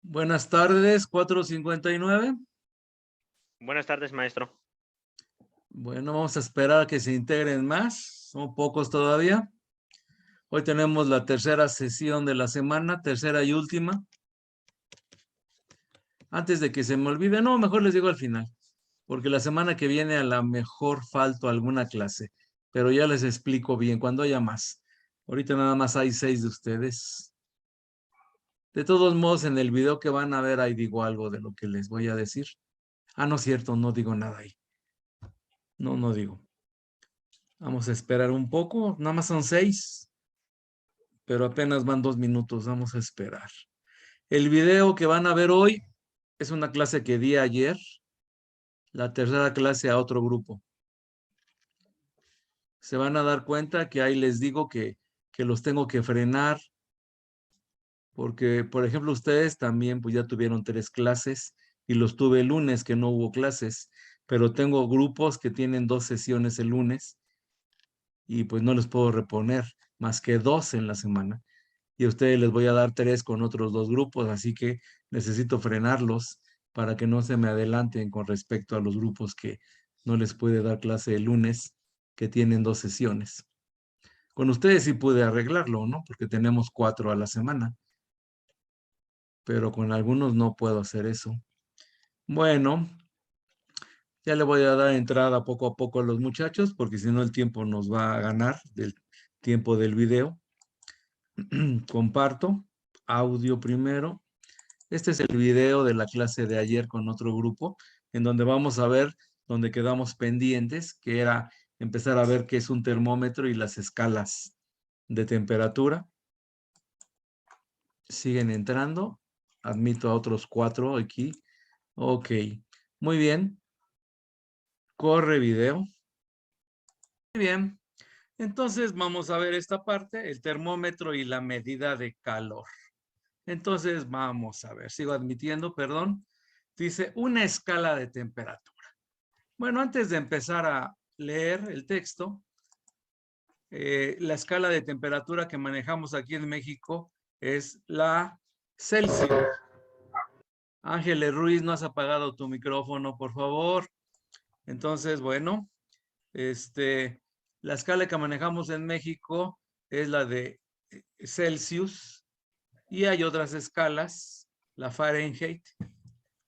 Buenas tardes, 4:59. Buenas tardes, maestro. Bueno, vamos a esperar a que se integren más. Son pocos todavía. Hoy tenemos la tercera sesión de la semana, tercera y última. Antes de que se me olvide, no, mejor les digo al final, porque la semana que viene a lo mejor falto alguna clase, pero ya les explico bien cuando haya más. Ahorita nada más hay 6 de ustedes. De todos modos, en el video que van a ver ahí digo algo de lo que les voy a decir. Ah, no es cierto, no digo nada ahí. No digo. Vamos a esperar un poco, nada más son 6, pero apenas van 2 minutos, vamos a esperar. El video que van a ver hoy es una clase que di ayer, la tercera clase a otro grupo. Se van a dar cuenta que ahí les digo que los tengo que frenar, porque, por ejemplo, ustedes también pues ya tuvieron 3 clases y los tuve el lunes que no hubo clases, pero tengo grupos que tienen 2 sesiones el lunes y pues no les puedo reponer más que 2 en la semana. Y a ustedes les voy a dar 3 con otros 2 grupos, así que necesito frenarlos para que no se me adelanten con respecto a los grupos que no les puede dar clase el lunes, que tienen 2 sesiones. Con ustedes sí pude arreglarlo, ¿no? Porque tenemos 4 a la semana, pero con algunos no puedo hacer eso. Bueno, ya le voy a dar entrada poco a poco a los muchachos, porque si no el tiempo nos va a ganar del tiempo del video. Comparto audio primero. Este es el video de la clase de ayer con otro grupo, en donde vamos a ver donde quedamos pendientes, que era empezar a ver qué es un termómetro y las escalas de temperatura. Siguen entrando. Admito a otros 4 aquí. Ok, muy bien. Corre video. Muy bien. Entonces vamos a ver esta parte, el termómetro y la medida de calor. Entonces vamos a ver, sigo admitiendo, perdón. Dice una escala de temperatura. Bueno, antes de empezar a leer el texto, la escala de temperatura que manejamos aquí en México es la Celsius. Ángeles Ruiz, no has apagado tu micrófono, por favor. Entonces, bueno, la escala que manejamos en México es la de Celsius y hay otras escalas, la Fahrenheit,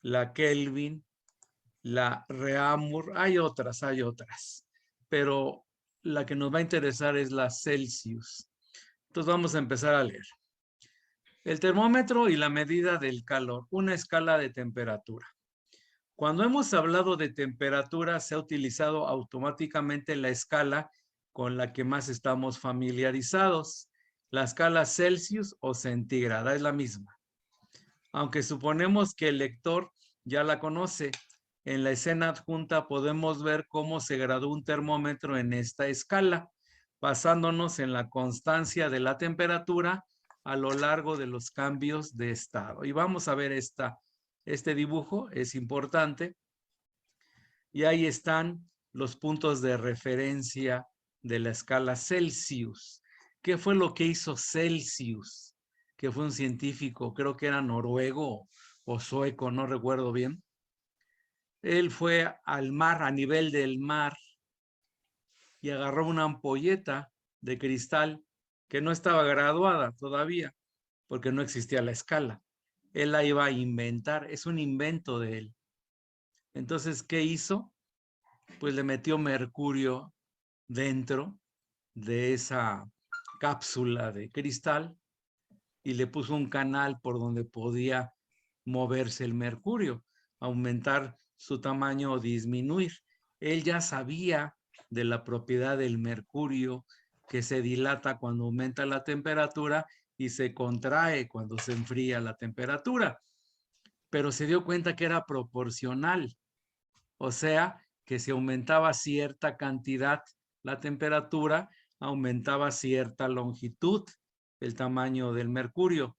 la Kelvin, la Reaumur, hay otras, pero la que nos va a interesar es la Celsius. Entonces vamos a empezar a leer. El termómetro y la medida del calor, una escala de temperatura. Cuando hemos hablado de temperatura, se ha utilizado automáticamente la escala con la que más estamos familiarizados. La escala Celsius o centígrada es la misma. Aunque suponemos que el lector ya la conoce, en la escena adjunta podemos ver cómo se graduó un termómetro en esta escala, basándonos en la constancia de la temperatura a lo largo de los cambios de estado. Y vamos a ver este dibujo, es importante. Y ahí están los puntos de referencia de la escala Celsius. ¿Qué fue lo que hizo Celsius? Que fue un científico, creo que era noruego o sueco, no recuerdo bien. Él fue al mar, a nivel del mar, y agarró una ampolleta de cristal que no estaba graduada todavía, porque no existía la escala. Él la iba a inventar, es un invento de él. Entonces, ¿qué hizo? Pues le metió mercurio dentro de esa cápsula de cristal y le puso un canal por donde podía moverse el mercurio, aumentar su tamaño o disminuir. Él ya sabía de la propiedad del mercurio que se dilata cuando aumenta la temperatura y se contrae cuando se enfría la temperatura, pero se dio cuenta que era proporcional, o sea, que si aumentaba cierta cantidad la temperatura, aumentaba cierta longitud el tamaño del mercurio.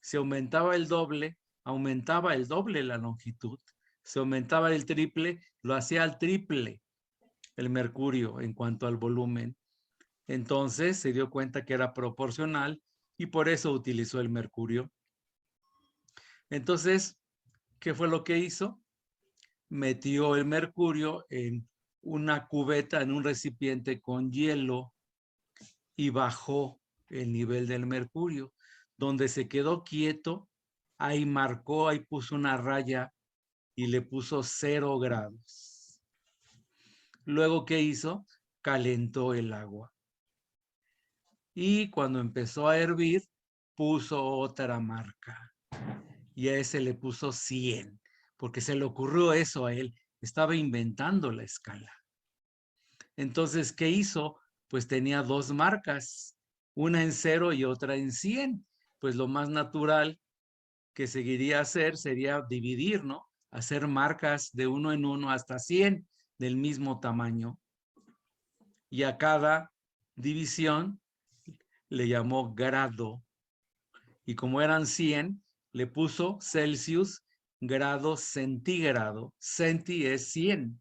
Si aumentaba el doble, aumentaba el doble la longitud. Si aumentaba el triple, lo hacía al triple el mercurio en cuanto al volumen. Entonces se dio cuenta que era proporcional y por eso utilizó el mercurio. Entonces, ¿qué fue lo que hizo? Metió el mercurio en una cubeta, en un recipiente con hielo y bajó el nivel del mercurio. Donde se quedó quieto, ahí marcó, ahí puso una raya y le puso 0 grados. Luego, ¿qué hizo? Calentó el agua. Y cuando empezó a hervir, puso otra marca. Y a ese le puso 100, porque se le ocurrió eso a él. Estaba inventando la escala. Entonces, ¿qué hizo? Pues tenía 2 marcas, una en 0 y otra en 100. Pues lo más natural que seguiría hacer sería dividir, ¿no? Hacer marcas de 1 en 1 hasta 100 del mismo tamaño. Y a cada división le llamó grado. Y como eran 100, le puso Celsius, grado centígrado. Centi es 100.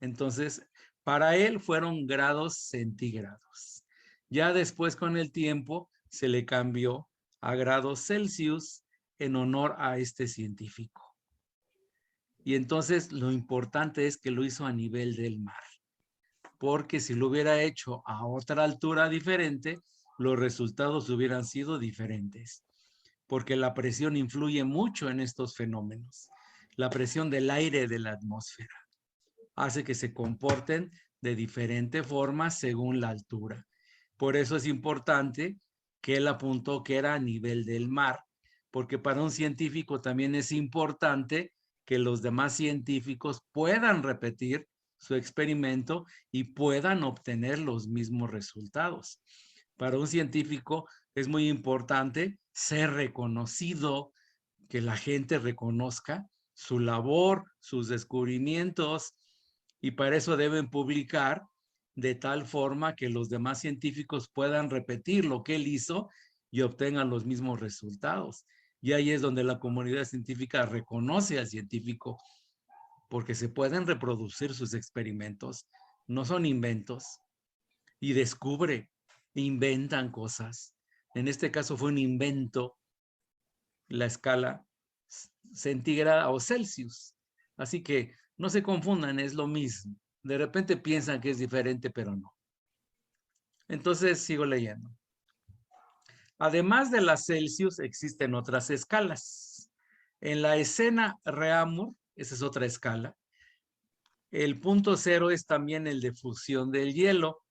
Entonces, para él fueron grados centígrados. Ya después, con el tiempo, se le cambió a grados Celsius en honor a este científico. Y entonces lo importante es que lo hizo a nivel del mar, porque si lo hubiera hecho a otra altura diferente, los resultados hubieran sido diferentes, porque la presión influye mucho en estos fenómenos. La presión del aire de la atmósfera hace que se comporten de diferente forma según la altura. Por eso es importante que él apuntó que era a nivel del mar, porque para un científico también es importante que los demás científicos puedan repetir su experimento y puedan obtener los mismos resultados. Para un científico es muy importante ser reconocido, que la gente reconozca su labor, sus descubrimientos, y para eso deben publicar de tal forma que los demás científicos puedan repetir lo que él hizo y obtengan los mismos resultados. Y ahí es donde la comunidad científica reconoce al científico, porque se pueden reproducir sus experimentos, no son inventos, y descubre, inventan cosas. En este caso fue un invento, la escala centígrada o Celsius. Así que no se confundan, es lo mismo. De repente piensan que es diferente, pero no. Entonces sigo leyendo. Además de la Celsius, existen otras escalas. En la escena Reaumur, esa es otra escala, el punto 0 es también el de fusión del hielo,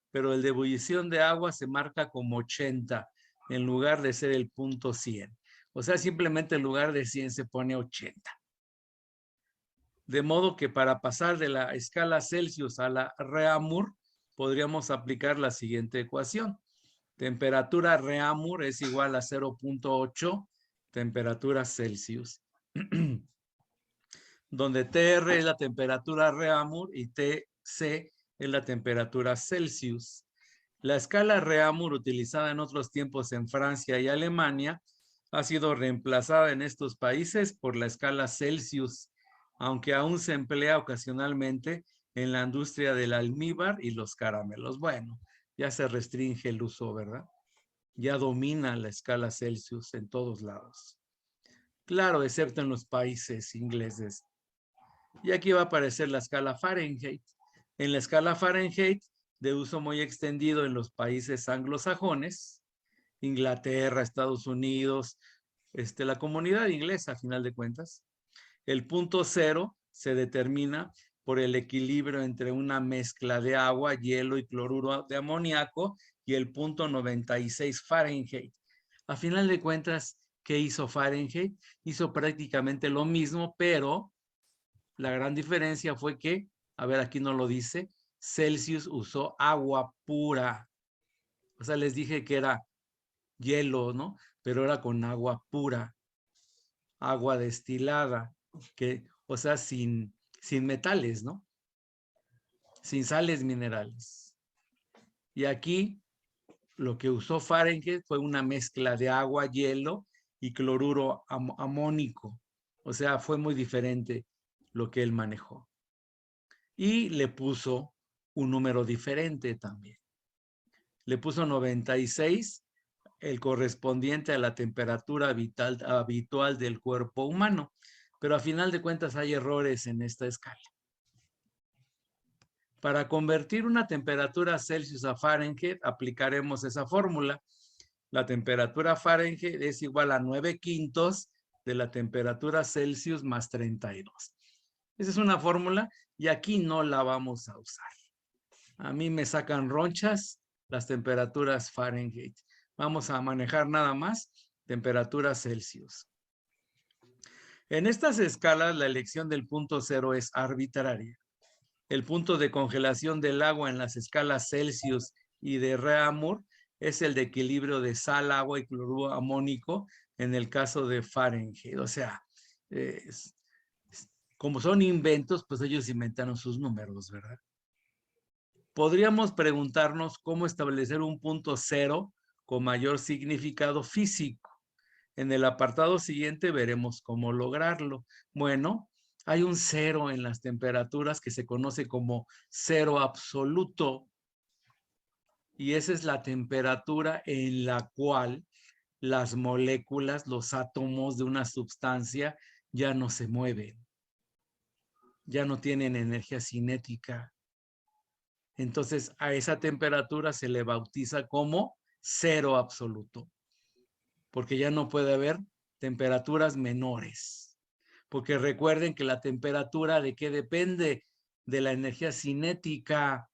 pero el de ebullición de agua se marca como 80 en lugar de ser el punto 100. O sea, simplemente en lugar de 100 se pone 80. De modo que para pasar de la escala Celsius a la Reaumur, podríamos aplicar la siguiente ecuación. Temperatura Reaumur es igual a 0.8 temperatura Celsius, donde TR es la temperatura Reaumur y TC es la temperatura Celsius. La escala Reaumur, utilizada en otros tiempos en Francia y Alemania, ha sido reemplazada en estos países por la escala Celsius, aunque aún se emplea ocasionalmente en la industria del almíbar y los caramelos. Bueno, ya se restringe el uso, ¿verdad? Ya domina la escala Celsius en todos lados. Claro, excepto en los países ingleses. Y aquí va a aparecer la escala Fahrenheit. En la escala Fahrenheit, de uso muy extendido en los países anglosajones, Inglaterra, Estados Unidos, la comunidad inglesa, a final de cuentas, el punto 0 se determina por el equilibrio entre una mezcla de agua, hielo y cloruro de amoníaco y el punto 96 Fahrenheit. A final de cuentas, ¿qué hizo Fahrenheit? Hizo prácticamente lo mismo, pero la gran diferencia fue que, a ver, aquí no lo dice, Celsius usó agua pura. O sea, les dije que era hielo, ¿no? Pero era con agua pura, agua destilada, que, o sea, sin metales, ¿no? Sin sales minerales. Y aquí lo que usó Fahrenheit fue una mezcla de agua, hielo y cloruro amónico. O sea, fue muy diferente lo que él manejó. Y le puso un número diferente también. Le puso 96 el correspondiente a la temperatura habitual del cuerpo humano. Pero a final de cuentas hay errores en esta escala. Para convertir una temperatura Celsius a Fahrenheit, aplicaremos esa fórmula. La temperatura Fahrenheit es igual a 9/5 de la temperatura Celsius más 32. Esa es una fórmula y aquí no la vamos a usar. A mí me sacan ronchas las temperaturas Fahrenheit. Vamos a manejar nada más temperatura Celsius. En estas escalas, la elección del punto cero es arbitraria. El punto de congelación del agua en las escalas Celsius y de Reaumur es el de equilibrio de sal, agua y cloruro amónico en el caso de Fahrenheit. O sea, como son inventos, pues ellos inventaron sus números, ¿verdad? Podríamos preguntarnos cómo establecer un punto cero con mayor significado físico. En el apartado siguiente veremos cómo lograrlo. Bueno, hay un cero en las temperaturas que se conoce como cero absoluto. Y esa es la temperatura en la cual las moléculas, los átomos de una sustancia ya no se mueven. Ya no tienen energía cinética. Entonces, a esa temperatura se le bautiza como cero absoluto. Porque ya no puede haber temperaturas menores. Porque recuerden que la temperatura ¿de qué depende? De la energía cinética,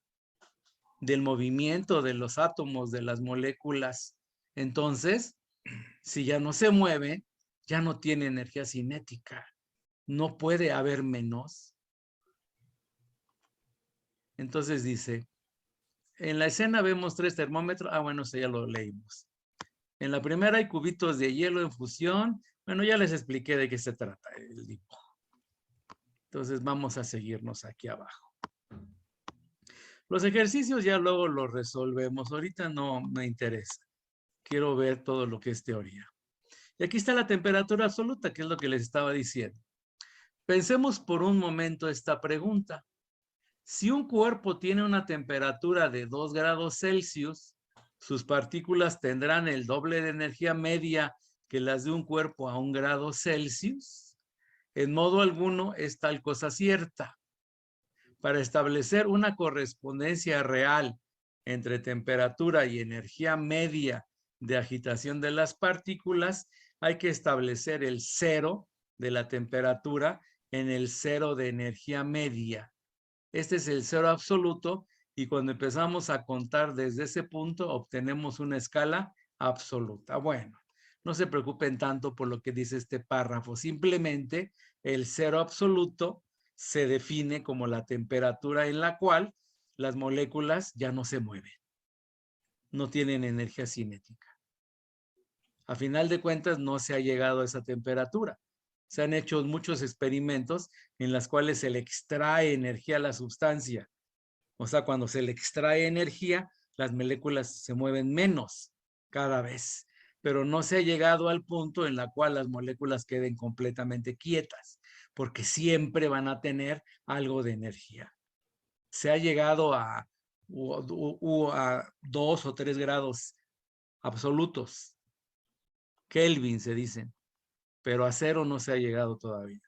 del movimiento de los átomos, de las moléculas. Entonces, si ya no se mueve, ya no tiene energía cinética. No puede haber menos. Entonces dice, en la escena vemos 3 termómetros. Ah, bueno, eso ya lo leímos. En la primera hay cubitos de hielo en fusión. Bueno, ya les expliqué de qué se trata el dibujo. Entonces vamos a seguirnos aquí abajo. Los ejercicios ya luego los resolvemos. Ahorita no me interesa. Quiero ver todo lo que es teoría. Y aquí está la temperatura absoluta, que es lo que les estaba diciendo. Pensemos por un momento esta pregunta. Si un cuerpo tiene una temperatura de 2 grados Celsius, sus partículas tendrán el doble de energía media que las de un cuerpo a 1 grado Celsius. En modo alguno es tal cosa cierta. Para establecer una correspondencia real entre temperatura y energía media de agitación de las partículas, hay que establecer el cero de la temperatura en el cero de energía media. Este es el cero absoluto y cuando empezamos a contar desde ese punto obtenemos una escala absoluta. Bueno, no se preocupen tanto por lo que dice este párrafo, simplemente el cero absoluto se define como la temperatura en la cual las moléculas ya no se mueven, no tienen energía cinética. A final de cuentas no se ha llegado a esa temperatura. Se han hecho muchos experimentos en los cuales se le extrae energía a la sustancia. O sea, cuando se le extrae energía, las moléculas se mueven menos cada vez. Pero no se ha llegado al punto en la cual las moléculas queden completamente quietas, porque siempre van a tener algo de energía. Se ha llegado a 2 o 3 grados absolutos. Kelvin se dicen, pero a 0 no se ha llegado todavía.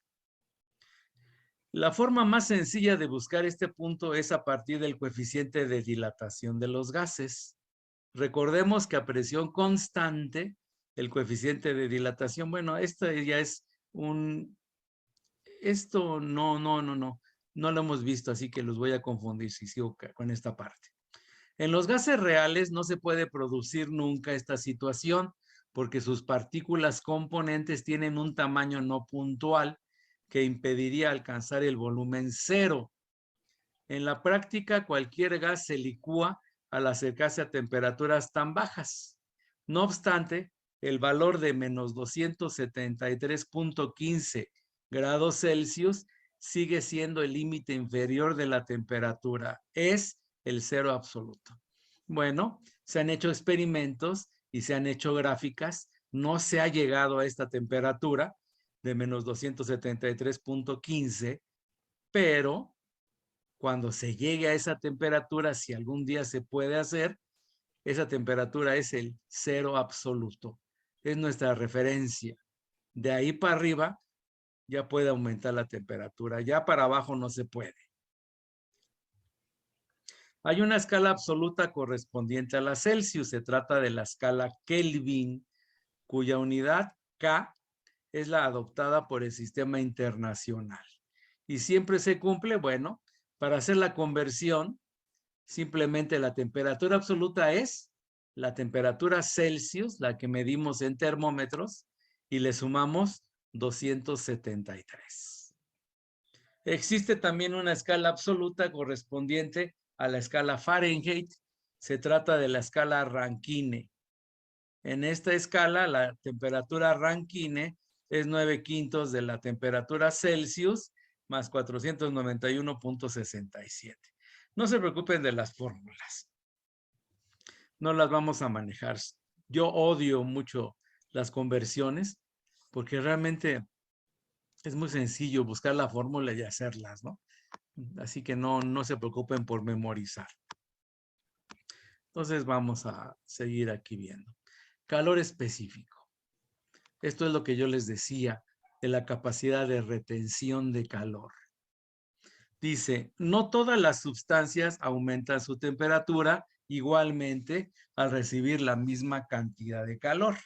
La forma más sencilla de buscar este punto es a partir del coeficiente de dilatación de los gases. Recordemos que a presión constante, el coeficiente de dilatación, bueno, esto ya es esto no lo hemos visto, así que los voy a confundir si sigo con esta parte. En los gases reales no se puede producir nunca esta situación porque sus partículas componentes tienen un tamaño no puntual que impediría alcanzar el volumen cero. En la práctica, cualquier gas se licúa al acercarse a temperaturas tan bajas. No obstante, el valor de menos 273.15 grados Celsius sigue siendo el límite inferior de la temperatura. Es el cero absoluto. Bueno, se han hecho experimentos y se han hecho gráficas. No se ha llegado a esta temperatura de menos 273.15, pero cuando se llegue a esa temperatura, si algún día se puede hacer, esa temperatura es el cero absoluto. Es nuestra referencia. De ahí para arriba ya puede aumentar la temperatura. Ya para abajo no se puede. Hay una escala absoluta correspondiente a la Celsius. Se trata de la escala Kelvin, cuya unidad K es la adoptada por el sistema internacional. Y siempre se cumple, bueno, para hacer la conversión, simplemente la temperatura absoluta es la temperatura Celsius, la que medimos en termómetros, y le sumamos 273. Existe también una escala absoluta correspondiente a la escala Fahrenheit. Se trata de la escala Rankine. En esta escala, la temperatura Rankine es 9/5 de la temperatura Celsius más 491.67. No se preocupen de las fórmulas. No las vamos a manejar. Yo odio mucho las conversiones porque realmente es muy sencillo buscar la fórmula y hacerlas, ¿no? Así que no se preocupen por memorizar. Entonces vamos a seguir aquí viendo. Calor específico. Esto es lo que yo les decía de la capacidad de retención de calor. Dice, no todas las sustancias aumentan su temperatura igualmente al recibir la misma cantidad de calor.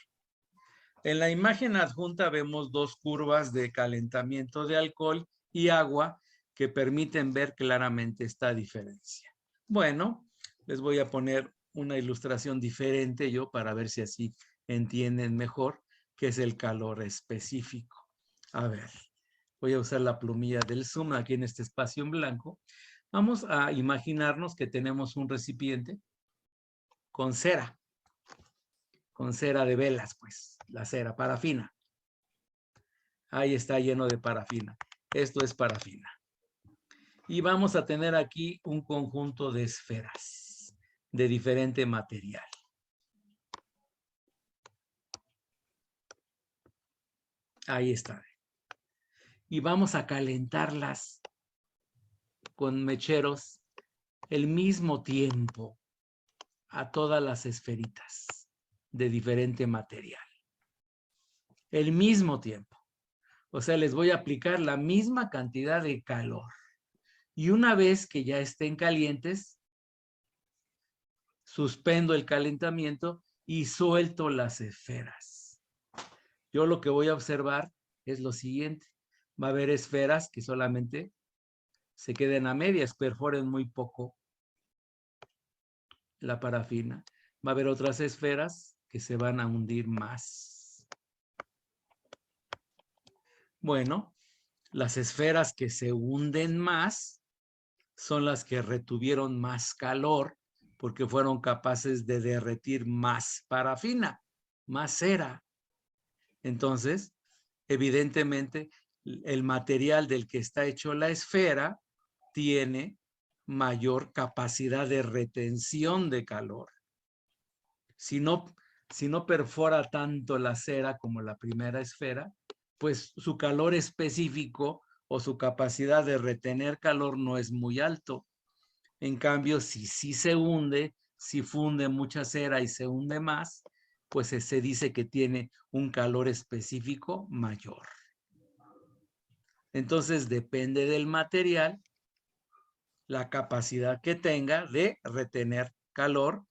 En la imagen adjunta vemos dos curvas de calentamiento de alcohol y agua que permiten ver claramente esta diferencia. Bueno, les voy a poner una ilustración diferente yo para ver si así entienden mejor qué es el calor específico. A ver, voy a usar la plumilla del Zoom aquí en este espacio en blanco. Vamos a imaginarnos que tenemos un recipiente con cera de velas, pues, la cera, parafina. Ahí está lleno de parafina. Esto es parafina. Y vamos a tener aquí un conjunto de esferas de diferente material. Ahí está. Y vamos a calentarlas con mecheros el mismo tiempo a todas las esferitas de diferente material. El mismo tiempo. O sea, les voy a aplicar la misma cantidad de calor. Y una vez que ya estén calientes, suspendo el calentamiento y suelto las esferas. Yo lo que voy a observar es lo siguiente. Va a haber esferas que solamente se queden a medias, perforen muy poco la parafina. Va a haber otras esferas que se van a hundir más. Bueno, las esferas que se hunden más son las que retuvieron más calor porque fueron capaces de derretir más parafina, más cera. Entonces, evidentemente, el material del que está hecho la esfera tiene mayor capacidad de retención de calor. Si no perfora tanto la cera como la primera esfera, pues su calor específico o su capacidad de retener calor no es muy alto. En cambio, si sí se hunde, si funde mucha cera y se hunde más, pues se dice que tiene un calor específico mayor. Entonces, depende del material, la capacidad que tenga de retener calor,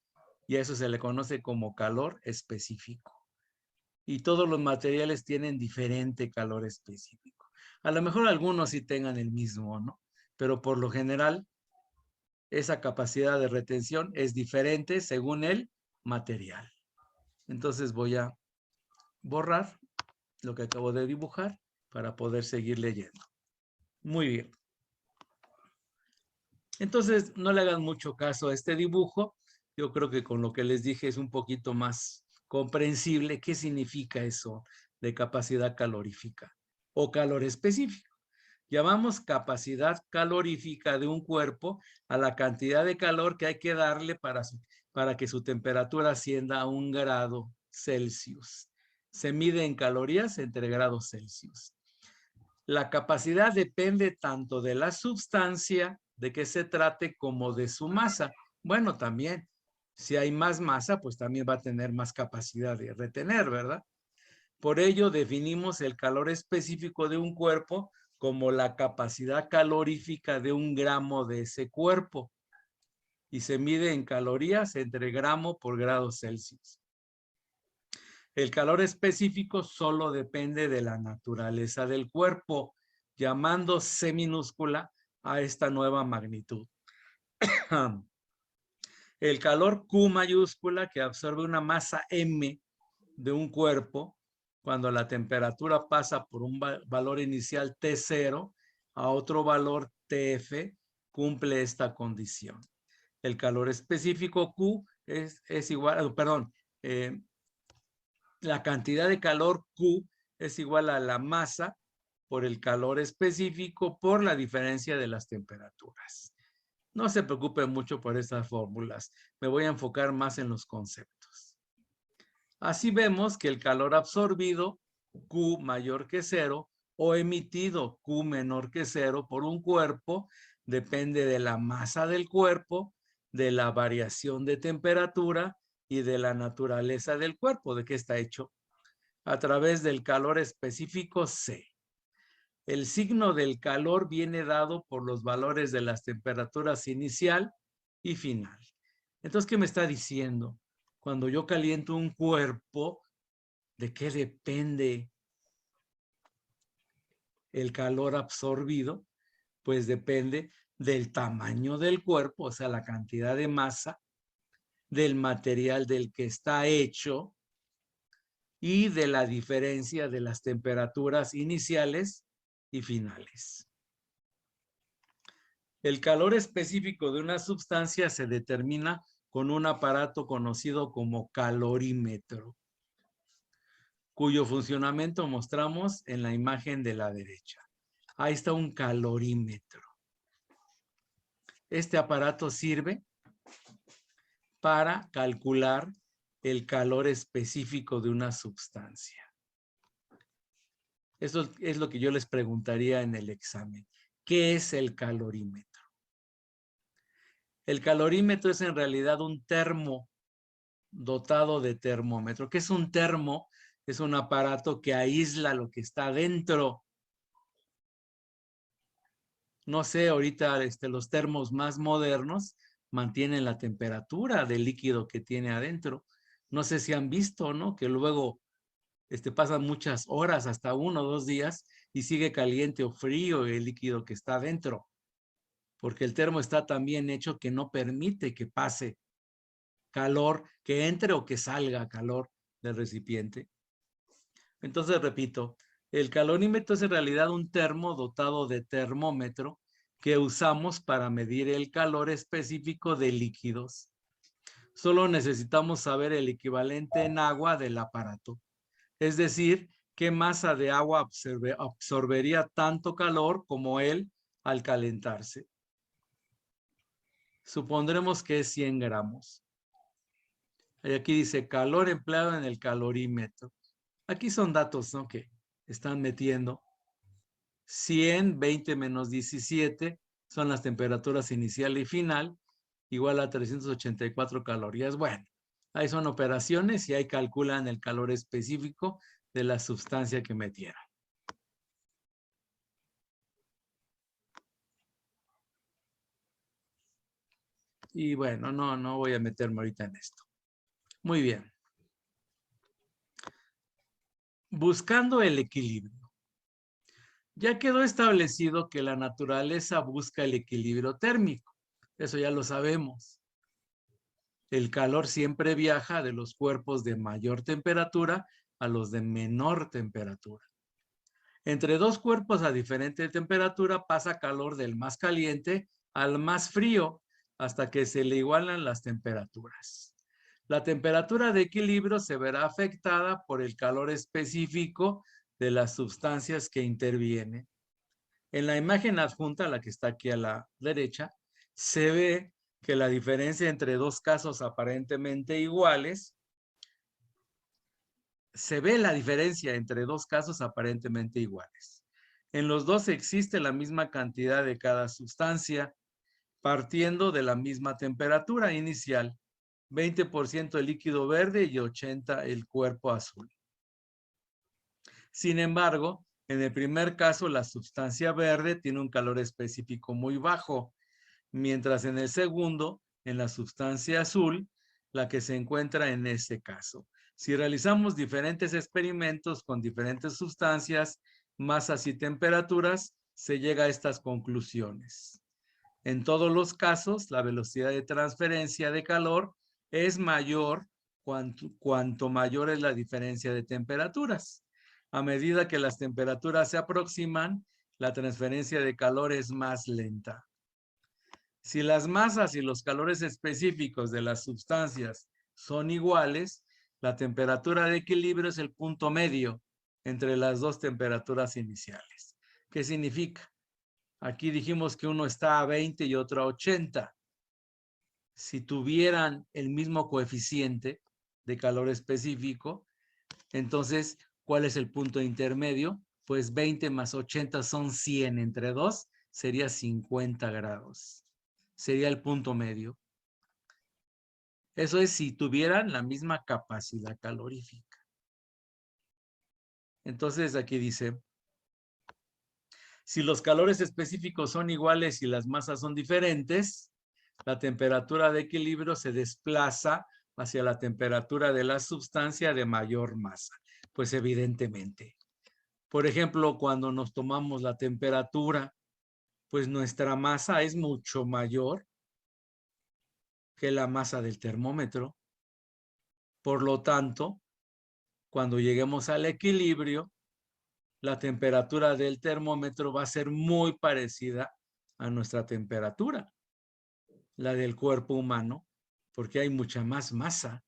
y a eso se le conoce como calor específico. Y todos los materiales tienen diferente calor específico. A lo mejor algunos sí tengan el mismo, ¿no? Pero por lo general, esa capacidad de retención es diferente según el material. Entonces voy a borrar lo que acabo de dibujar para poder seguir leyendo. Muy bien. Entonces no le hagan mucho caso a este dibujo. Yo creo que con lo que les dije es un poquito más comprensible qué significa eso de capacidad calorífica o calor específico. Llamamos capacidad calorífica de un cuerpo a la cantidad de calor que hay que darle para que su temperatura ascienda a 1 grado Celsius. Se mide en calorías entre grados Celsius. La capacidad depende tanto de la sustancia de que se trate como de su masa. Bueno, también Si hay más masa, pues también va a tener más capacidad de retener, ¿verdad? Por ello, definimos el calor específico de un cuerpo como la capacidad calorífica de 1 gramo de ese cuerpo y se mide en calorías entre gramo por grado Celsius. El calor específico solo depende de la naturaleza del cuerpo, llamando C minúscula a esta nueva magnitud. El calor Q mayúscula que absorbe una masa M de un cuerpo cuando la temperatura pasa por un valor inicial T0 a otro valor TF, cumple esta condición. El calor específico Q es igual, perdón, la cantidad de calor Q es igual a la masa por el calor específico por la diferencia de las temperaturas. No se preocupe mucho por estas fórmulas. Me voy a enfocar más en los conceptos. Así vemos que el calor absorbido, Q mayor que 0, o emitido, Q menor que 0, por un cuerpo, depende de la masa del cuerpo, de la variación de temperatura y de la naturaleza del cuerpo, de qué está hecho, a través del calor específico C. El signo del calor viene dado por los valores de las temperaturas inicial y final. Entonces, ¿qué me está diciendo? Cuando yo caliento un cuerpo, ¿de qué depende el calor absorbido? Pues depende del tamaño del cuerpo, o sea, la cantidad de masa, del material del que está hecho y de la diferencia de las temperaturas iniciales y finales. El calor específico de una sustancia se determina con un aparato conocido como calorímetro, cuyo funcionamiento mostramos en la imagen de la derecha. Ahí está un calorímetro. Este aparato sirve para calcular el calor específico de una sustancia. Eso es lo que yo les preguntaría en el examen. ¿Qué es el calorímetro? El calorímetro es en realidad un termo dotado de termómetro. ¿Qué es un termo? Es un aparato que aísla lo que está dentro. No sé, ahorita los termos más modernos mantienen la temperatura del líquido que tiene adentro. No sé si han visto, ¿no? Que luego pasan muchas horas, hasta 1 o 2 días, y sigue caliente o frío el líquido que está adentro. Porque el termo está tan bien hecho que no permite que pase calor, que entre o que salga calor del recipiente. Entonces, repito, el calorímetro es en realidad un termo dotado de termómetro que usamos para medir el calor específico de líquidos. Solo necesitamos saber el equivalente en agua del aparato. Es decir, qué masa de agua absorbería tanto calor como él al calentarse. Supondremos que es 100 gramos. Y aquí dice calor empleado en el calorímetro. Aquí son datos, ¿no?, que están metiendo. 100, 20 menos 17 son las temperaturas inicial y final, igual a 384 calorías. Bueno, ahí son operaciones y ahí calculan el calor específico de la sustancia que metieron. Y bueno, no voy a meterme ahorita en esto. Muy bien. Buscando el equilibrio. Ya quedó establecido que la naturaleza busca el equilibrio térmico. Eso ya lo sabemos. El calor siempre viaja de los cuerpos de mayor temperatura a los de menor temperatura. Entre dos cuerpos a diferente temperatura pasa calor del más caliente al más frío hasta que se le igualan las temperaturas. La temperatura de equilibrio se verá afectada por el calor específico de las sustancias que intervienen. En la imagen adjunta, la que está aquí a la derecha, se ve que la diferencia entre dos casos aparentemente iguales, En los dos existe la misma cantidad de cada sustancia, partiendo de la misma temperatura inicial. 20% el líquido verde y 80% el cuerpo azul. Sin embargo, en el primer caso, la sustancia verde tiene un calor específico muy bajo, mientras en el segundo, en la sustancia azul, la que se encuentra en ese caso. Si realizamos diferentes experimentos con diferentes sustancias, masas y temperaturas, se llega a estas conclusiones. En todos los casos, la velocidad de transferencia de calor es mayor cuanto mayor es la diferencia de temperaturas. A medida que las temperaturas se aproximan, la transferencia de calor es más lenta. Si las masas y los calores específicos de las sustancias son iguales, la temperatura de equilibrio es el punto medio entre las dos temperaturas iniciales. ¿Qué significa? Aquí dijimos que uno está a 20 y otro a 80. Si tuvieran el mismo coeficiente de calor específico, entonces, ¿cuál es el punto intermedio? Pues 20 más 80 son 100. Entre 2 sería 50 grados. Sería el punto medio. Eso es si tuvieran la misma capacidad calorífica. Entonces, aquí dice, si los calores específicos son iguales y las masas son diferentes, la temperatura de equilibrio se desplaza hacia la temperatura de la sustancia de mayor masa. Pues evidentemente. Por ejemplo, cuando nos tomamos la temperatura, pues nuestra masa es mucho mayor que la masa del termómetro. Por lo tanto, cuando lleguemos al equilibrio, la temperatura del termómetro va a ser muy parecida a nuestra temperatura, la del cuerpo humano, porque hay mucha más masa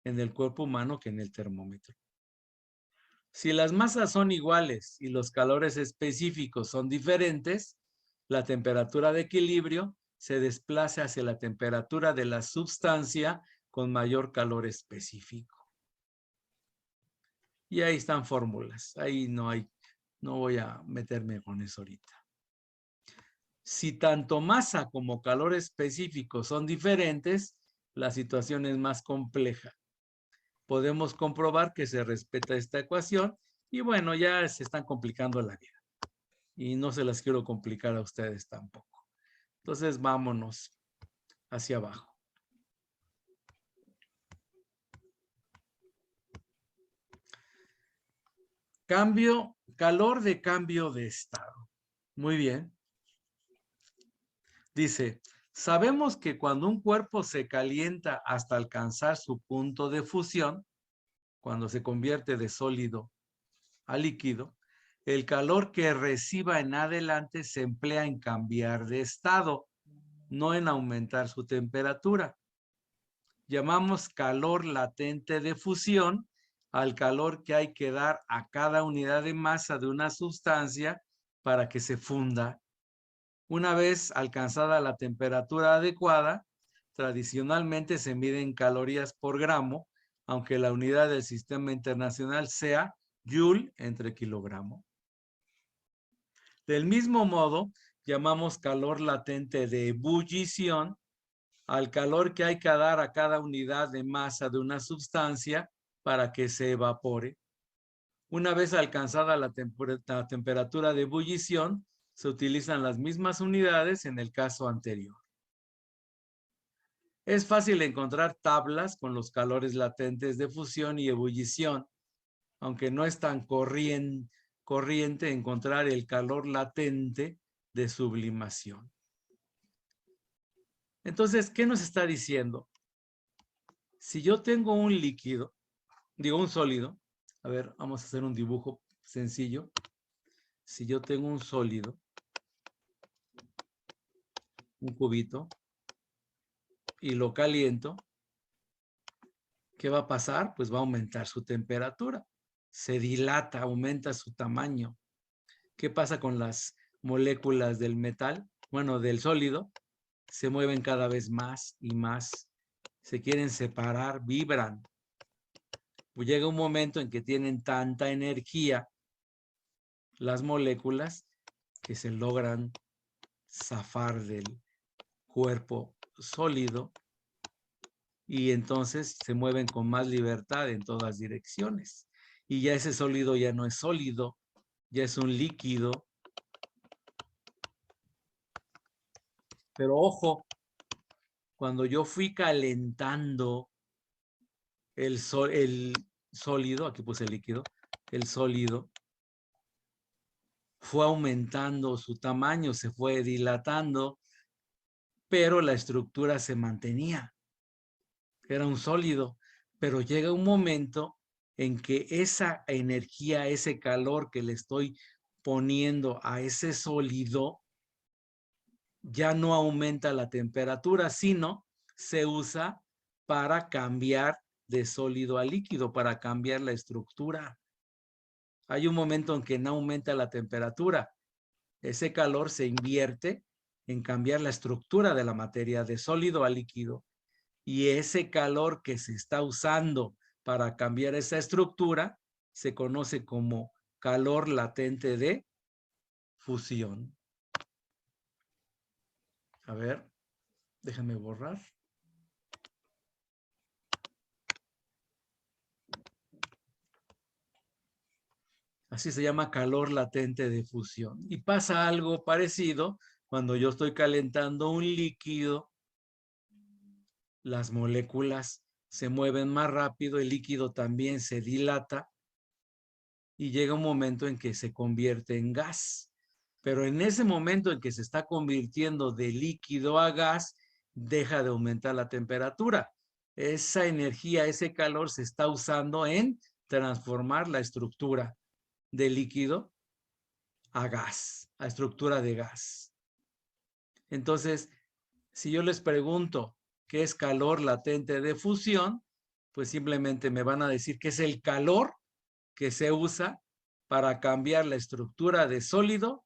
en el cuerpo humano que en el termómetro. Si las masas son iguales y los calores específicos son diferentes, la temperatura de equilibrio se desplaza hacia la temperatura de la sustancia con mayor calor específico. Y ahí están fórmulas. Ahí no voy a meterme con eso ahorita. Si tanto masa como calor específico son diferentes, la situación es más compleja. Podemos comprobar que se respeta esta ecuación y bueno, ya se están complicando la vida. Y no se las quiero complicar a ustedes tampoco. Entonces, vámonos hacia abajo. Calor de cambio de estado. Muy bien. Dice, sabemos que cuando un cuerpo se calienta hasta alcanzar su punto de fusión, cuando se convierte de sólido a líquido, el calor que reciba en adelante se emplea en cambiar de estado, no en aumentar su temperatura. Llamamos calor latente de fusión al calor que hay que dar a cada unidad de masa de una sustancia para que se funda. Una vez alcanzada la temperatura adecuada, tradicionalmente se mide en calorías por gramo, aunque la unidad del sistema internacional sea Joule entre kilogramo. Del mismo modo, llamamos calor latente de ebullición al calor que hay que dar a cada unidad de masa de una sustancia para que se evapore. Una vez alcanzada la temperatura de ebullición, se utilizan las mismas unidades en el caso anterior. Es fácil encontrar tablas con los calores latentes de fusión y ebullición, aunque no es tan corriente encontrar el calor latente de sublimación. Entonces, ¿qué nos está diciendo? Si yo tengo un líquido, un sólido, a ver, vamos a hacer un dibujo sencillo. Si yo tengo un sólido, un cubito, y lo caliento, ¿qué va a pasar? Pues va a aumentar su temperatura. Se dilata, aumenta su tamaño. ¿Qué pasa con las moléculas del metal? Bueno, del sólido. Se mueven cada vez más y más. Se quieren separar, vibran. Pues llega un momento en que tienen tanta energía las moléculas que se logran zafar del cuerpo sólido y entonces se mueven con más libertad en todas direcciones. Y ya ese sólido ya no es sólido, ya es un líquido. Pero ojo, cuando yo fui calentando el sólido, aquí puse el líquido, el sólido, fue aumentando su tamaño, se fue dilatando, pero la estructura se mantenía. Era un sólido, pero llega un momento en que esa energía, ese calor que le estoy poniendo a ese sólido, ya no aumenta la temperatura, sino se usa para cambiar de sólido a líquido, para cambiar la estructura. Hay un momento en que no aumenta la temperatura. Ese calor se invierte en cambiar la estructura de la materia de sólido a líquido. Y ese calor que se está usando para cambiar esa estructura se conoce como calor latente de fusión. A ver, déjame borrar. Así se llama calor latente de fusión. Y pasa algo parecido cuando yo estoy calentando un líquido, las moléculas se mueven más rápido, el líquido también se dilata y llega un momento en que se convierte en gas. Pero en ese momento en que se está convirtiendo de líquido a gas, deja de aumentar la temperatura. Esa energía, ese calor se está usando en transformar la estructura de líquido a gas, a estructura de gas. Entonces, si yo les pregunto qué es calor latente de fusión, pues simplemente me van a decir que es el calor que se usa para cambiar la estructura de sólido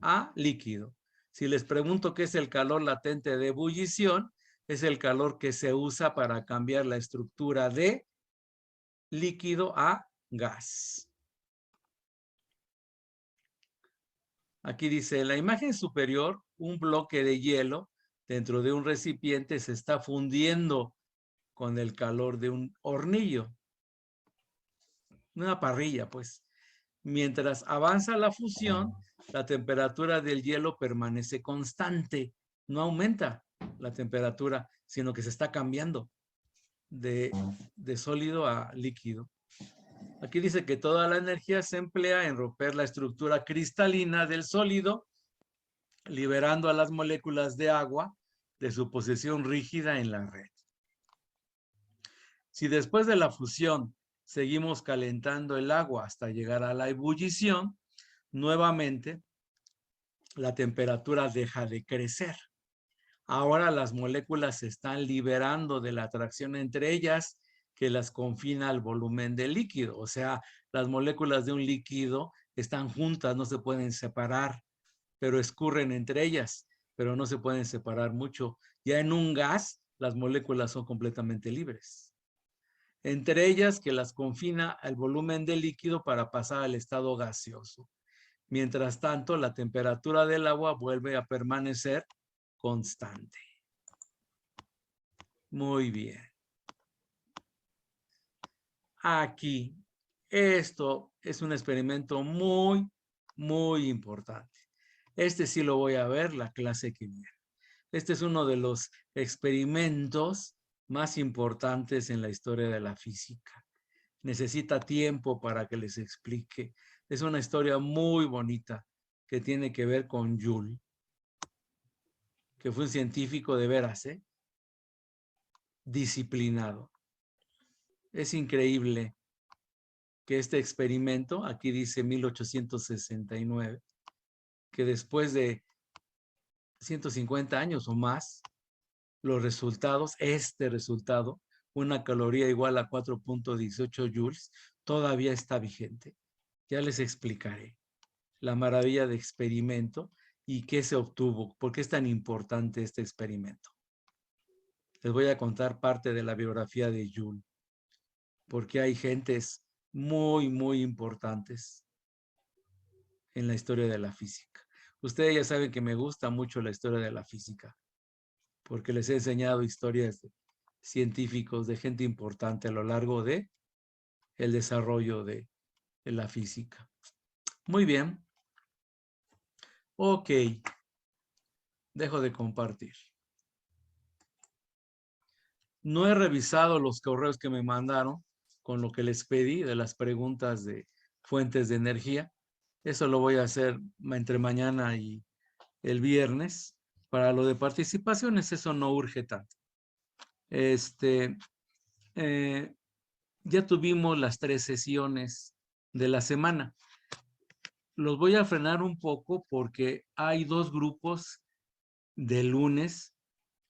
a líquido. Si les pregunto qué es el calor latente de ebullición, es el calor que se usa para cambiar la estructura de líquido a gas. Aquí dice, en la imagen superior, un bloque de hielo dentro de un recipiente se está fundiendo con el calor de un hornillo, una parrilla, pues. Mientras avanza la fusión, la temperatura del hielo permanece constante, no aumenta la temperatura, sino que se está cambiando de sólido a líquido. Aquí dice que toda la energía se emplea en romper la estructura cristalina del sólido, liberando a las moléculas de agua de su posición rígida en la red. Si después de la fusión seguimos calentando el agua hasta llegar a la ebullición, nuevamente la temperatura deja de crecer. Ahora las moléculas se están liberando de la atracción entre ellas que las confina al volumen del líquido. O sea, las moléculas de un líquido están juntas, no se pueden separar, pero escurren entre ellas, pero no se pueden separar mucho. Ya en un gas, las moléculas son completamente libres. Entre ellas que las confina al volumen del líquido para pasar al estado gaseoso. Mientras tanto, la temperatura del agua vuelve a permanecer constante. Muy bien. Aquí, esto es un experimento muy, muy importante. Este sí lo voy a ver la clase que viene. Este es uno de los experimentos más importantes en la historia de la física. Necesita tiempo para que les explique. Es una historia muy bonita que tiene que ver con Joule, que fue un científico de veras, disciplinado. Es increíble que este experimento, aquí dice 1869, que después de 150 años o más, los resultados, este resultado, una caloría igual a 4.18 joules, todavía está vigente. Ya les explicaré la maravilla de experimento y qué se obtuvo, por qué es tan importante este experimento. Les voy a contar parte de la biografía de Joule, porque hay gentes muy, muy importantes en la historia de la física. Ustedes ya saben que me gusta mucho la historia de la física, porque les he enseñado historias científicos, de gente importante a lo largo de el desarrollo de la física. Muy bien. Ok. Dejo de compartir. No he revisado los correos que me mandaron con lo que les pedí de las preguntas de fuentes de energía. Eso lo voy a hacer entre mañana y el viernes. Para lo de participaciones, eso no urge tanto. Ya tuvimos las 3 sesiones de la semana. Los voy a frenar un poco porque hay 2 grupos de lunes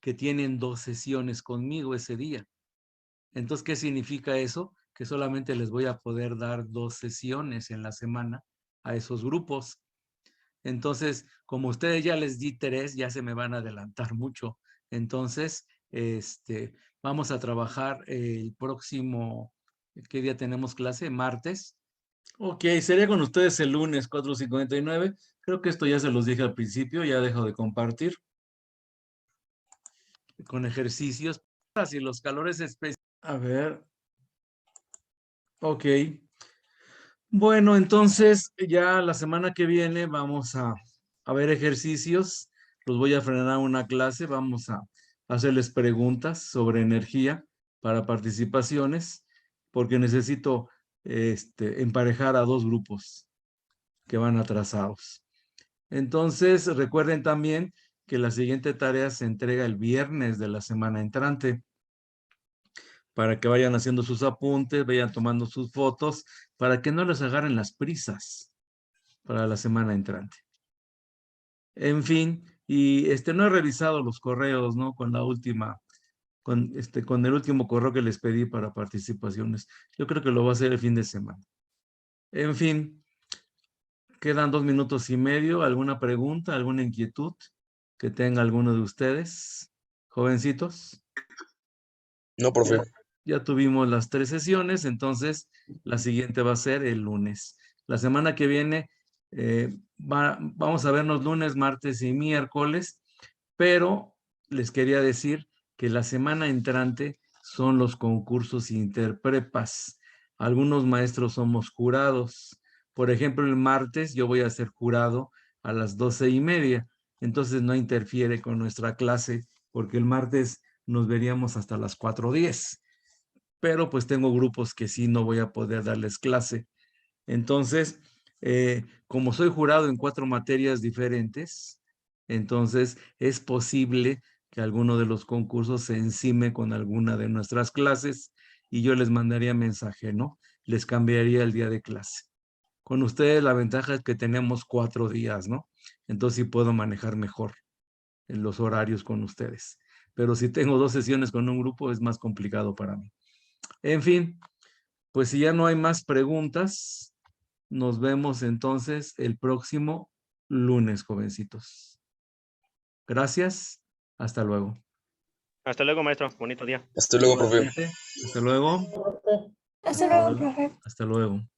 que tienen 2 sesiones conmigo ese día. Entonces, ¿qué significa eso? Que solamente les voy a poder dar 2 sesiones en la semana a esos grupos. Entonces, como ustedes ya les di 3, ya se me van a adelantar mucho. Entonces, vamos a trabajar el próximo, ¿qué día tenemos clase? Martes. Ok, sería con ustedes el lunes 4:59. Creo que esto ya se los dije al principio, ya dejo de compartir. Con ejercicios. Así los calores especiales. A ver. Ok. Bueno, entonces ya la semana que viene vamos a ver ejercicios. Los voy a frenar una clase. Vamos a hacerles preguntas sobre energía para participaciones, porque necesito emparejar a 2 grupos que van atrasados. Entonces, recuerden también que la siguiente tarea se entrega el viernes de la semana entrante, para que vayan haciendo sus apuntes, vayan tomando sus fotos, para que no les agarren las prisas para la semana entrante. En fin, y no he revisado los correos, ¿no? Con la última, con el último correo que les pedí para participaciones. Yo creo que lo voy a hacer el fin de semana. En fin, quedan 2 minutos y medio. ¿Alguna pregunta, alguna inquietud que tenga alguno de ustedes, jovencitos? No, profe. Ya tuvimos las 3 sesiones, entonces la siguiente va a ser el lunes. La semana que viene vamos a vernos lunes, martes y miércoles, pero les quería decir que la semana entrante son los concursos interprepas. Algunos maestros somos jurados. Por ejemplo, el martes yo voy a ser jurado a las 12:30, entonces no interfiere con nuestra clase porque el martes nos veríamos hasta las 4:10. Pero pues tengo grupos que sí no voy a poder darles clase. Entonces, como soy jurado en 4 materias diferentes, entonces es posible que alguno de los concursos se encime con alguna de nuestras clases y yo les mandaría mensaje, ¿no? Les cambiaría el día de clase. Con ustedes la ventaja es que tenemos 4 días, ¿no? Entonces sí puedo manejar mejor en los horarios con ustedes. Pero si tengo 2 sesiones con un grupo es más complicado para mí. En fin, pues si ya no hay más preguntas, nos vemos entonces el próximo lunes, jovencitos. Gracias. Hasta luego. Hasta luego, maestro. Bonito día. Hasta luego, profe. Igualmente. Hasta luego. Hasta luego, profe. Hasta luego.